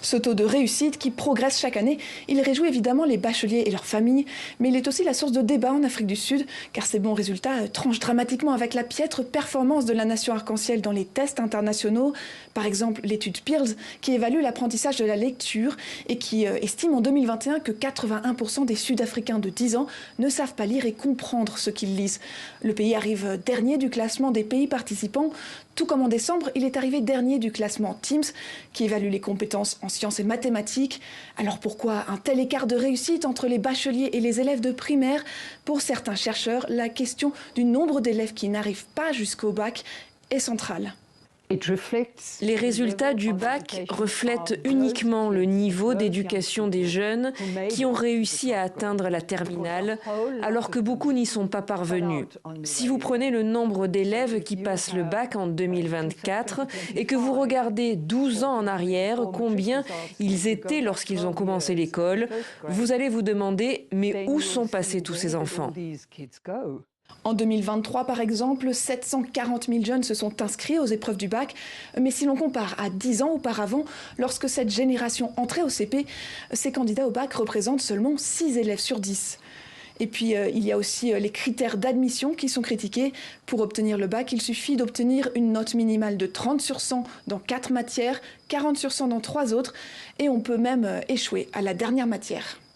Ce taux de réussite qui progresse chaque année, il réjouit évidemment les bacheliers et leurs familles, mais il est aussi la source de débat en Afrique du Sud, car ces bons résultats tranchent dramatiquement avec la piètre performance de la nation arc-en-ciel dans les tests internationaux. Par exemple, l'étude Pearls, qui évalue l'apprentissage de la lecture et qui estime en 2021 que 81% des Sud-Africains de 10 ans ne savent pas lire et comprendre ce qu'ils lisent. Le pays arrive dernier du classement des pays participants, tout comme en décembre, il est arrivé dernier du classement Teams, qui évalue les compétences en sciences et mathématiques. Alors pourquoi un tel écart de réussite entre les bacheliers et les élèves de primaire? Pour certains chercheurs, la question du nombre d'élèves qui n'arrivent pas jusqu'au bac est centrale. Les résultats du bac reflètent uniquement le niveau d'éducation des jeunes qui ont réussi à atteindre la terminale, alors que beaucoup n'y sont pas parvenus. Si vous prenez le nombre d'élèves qui passent le bac en 2024 et que vous regardez 12 ans en arrière, combien ils étaient lorsqu'ils ont commencé l'école, vous allez vous demander, mais où sont passés tous ces enfants ? En 2023, par exemple, 740 000 jeunes se sont inscrits aux épreuves du bac. Mais si l'on compare à 10 ans auparavant, lorsque cette génération entrait au CP, ces candidats au bac représentent seulement 6 élèves sur 10. Et puis, il y a aussi les critères d'admission qui sont critiqués. Pour obtenir le bac, il suffit d'obtenir une note minimale de 30 sur 100 dans 4 matières, 40 sur 100 dans 3 autres, et on peut même échouer à la dernière matière.